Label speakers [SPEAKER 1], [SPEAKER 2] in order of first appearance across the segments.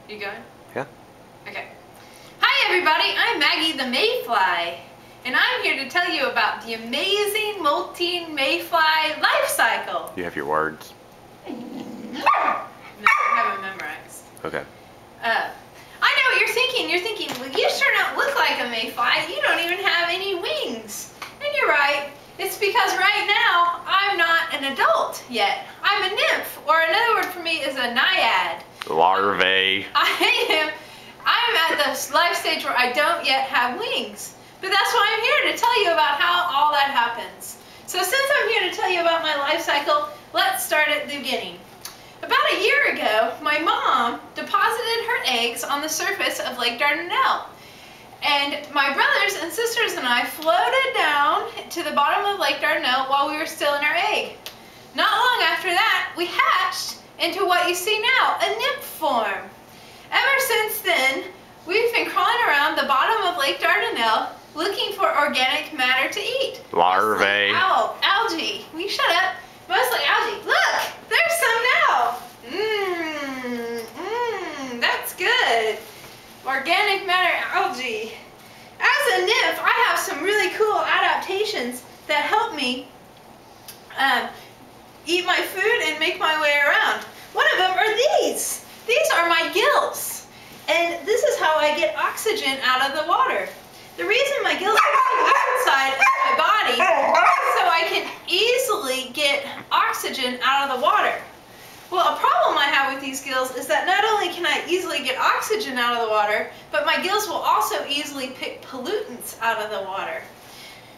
[SPEAKER 1] You going?
[SPEAKER 2] Yeah.
[SPEAKER 1] Okay. Hi everybody, I'm Maggie the Mayfly, and I'm here to tell you about the amazing molting mayfly life cycle.
[SPEAKER 2] You have your words.
[SPEAKER 1] No, I haven't memorized.
[SPEAKER 2] Okay.
[SPEAKER 1] I know what you're thinking. You're thinking, well, you sure don't look like a mayfly. You don't even have any wings. And you're right. It's because right now, I'm not an adult yet. I'm a nymph, or another word for me is a naiad.
[SPEAKER 2] Larvae.
[SPEAKER 1] I'm at the life stage where I don't yet have wings. But that's why I'm here to tell you about how all that happens. So since I'm here to tell you about my life cycle, let's start at the beginning. About a year ago, my mom deposited her eggs on the surface of Lake Dardanelle. And my brothers and sisters and I floated down to the bottom of Lake Dardanelle while we were still in our egg. Not long after that, we hatched into what you see now, a nymph form. Ever since then, we've been crawling around the bottom of Lake Dardanelle looking for organic matter to eat.
[SPEAKER 2] Larvae.
[SPEAKER 1] Algae. Will you shut up? Mostly algae. Look! There's some now! That's good. Organic matter algae. As a nymph, I have some really cool adaptations that help me eat my food and make my way around. One of them are these. These are my gills. And this is how I get oxygen out of the water. The reason my gills are outside of my body is so I can easily get oxygen out of the water. Well, a problem I have with these gills is that not only can I easily get oxygen out of the water, but my gills will also easily pick pollutants out of the water.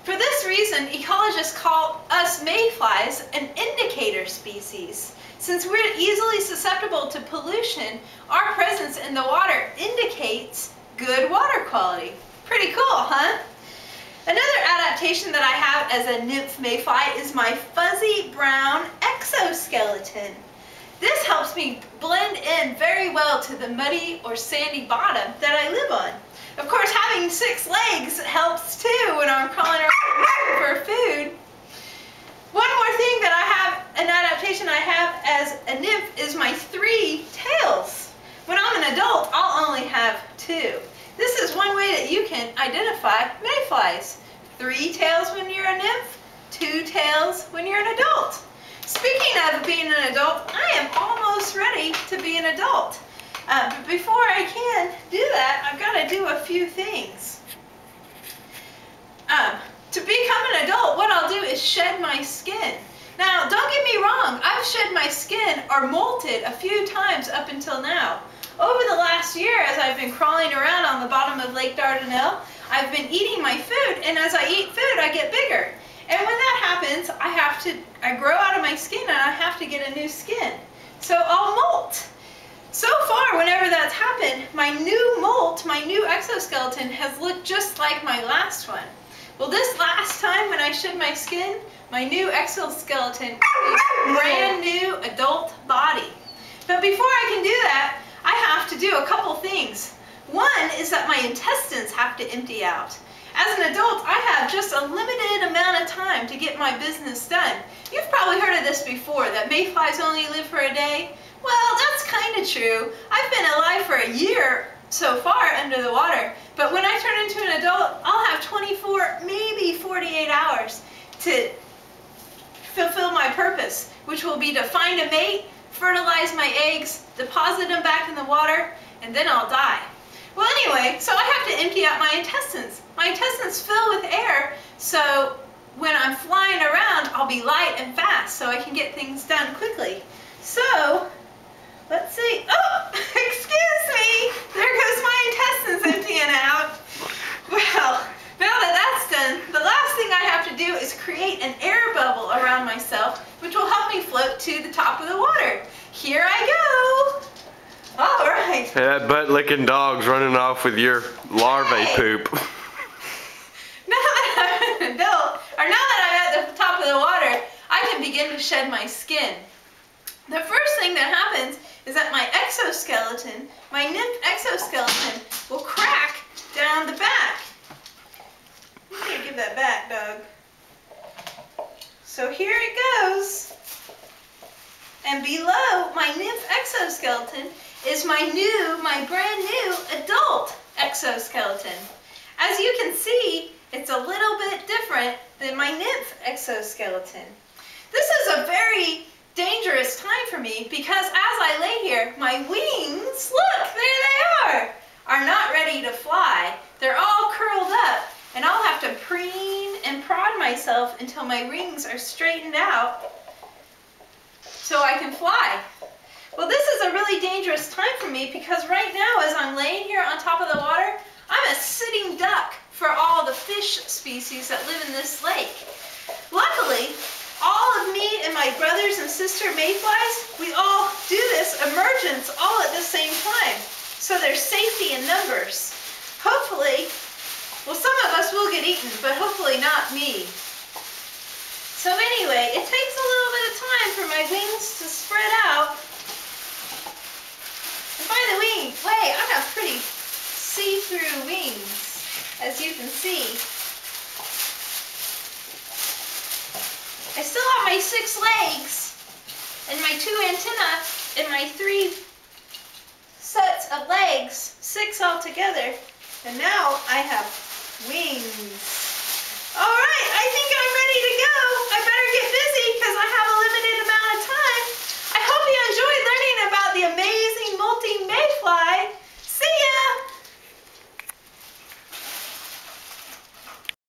[SPEAKER 1] For this reason, ecologists call us mayflies an indicator species. Since we're easily susceptible to pollution, our presence in the water indicates good water quality. Pretty cool, huh? Another adaptation that I have as a nymph mayfly is my fuzzy brown exoskeleton. This helps me blend in very well to the muddy or sandy bottom that I live on. Of course, having 6 legs helps too when I'm crawling around for food. One more thing that I have, an adaptation I have as a nymph, is my 3 tails. When I'm an adult, I'll only have 2. This is one way that you can identify mayflies. 3 tails when you're a nymph, 2 tails when you're an adult. Speaking of being an adult, I am almost ready to be an adult. But before I can do that, I've got to do a few things. To become an adult, what I'll do is shed my skin. Now, don't get me wrong, I've shed my skin or molted a few times up until now. Over the last year, as I've been crawling around on the bottom of Lake Dardanelle, I've been eating my food, and as I eat food, I get bigger. And when that happens, I grow out of my skin and I have to get a new skin. So I'll molt. So far, whenever that's happened, my new molt, my new exoskeleton, has looked just like my last one. Well, this last time when I shed my skin, my new exoskeleton is a brand new adult body. But before I can do that, I have to do a couple things. One is that my intestines have to empty out. As an adult, I have just a limited amount of time to get my business done. You've probably heard of this before, that mayflies only live for a day. Well, that's kind of true. I've been alive for a year so far under the water, but when I turn into an adult, I'll have 24, maybe 48 hours to fulfill my purpose, which will be to find a mate, fertilize my eggs, deposit them back in the water, and then I'll die. Well, anyway, so I have to empty out my intestines. My intestines fill with air, so when I'm flying around, I'll be light and fast, so I can get things done quickly. So, let's see. Oh, excuse me! There goes my intestines emptying out. Well, now that that's done, the last thing I have to do is create an air bubble around myself, which will help me float to the top of the water. Here I go! All right.
[SPEAKER 2] That butt-licking dog's running off with your larvae poop.
[SPEAKER 1] Now that I'm an adult, or now that I'm at the top of the water, I can begin to shed my skin. The first thing that happens is that my exoskeleton, my nymph exoskeleton, will crack down the back. You can't give that back, Doug. So here it goes. And below my nymph exoskeleton is my brand new adult exoskeleton. As you can see, it's a little bit different than my nymph exoskeleton. This is a very dangerous time for me because as I lay here, my wings, look, there they are not ready to fly. They're all curled up, and I'll have to preen and prod myself until my wings are straightened out so I can fly. Well, this is a really dangerous time for me because right now, as I'm laying here on top of the water, I'm a sitting duck for all the fish species that live in this lake. Luckily, all of me and my brothers and sister mayflies, we all do this emergence all at the same time. So there's safety in numbers. Hopefully, well, some of us will get eaten, but hopefully not me. So anyway, it takes a little bit of time for my wings to spread out. And by the way, I have pretty see-through wings, as you can see. I still have my 6 legs, and my 2 antennae, and my 3 sets of legs, 6 altogether. And now I have wings. All right, I think I'm ready to go. I better get busy.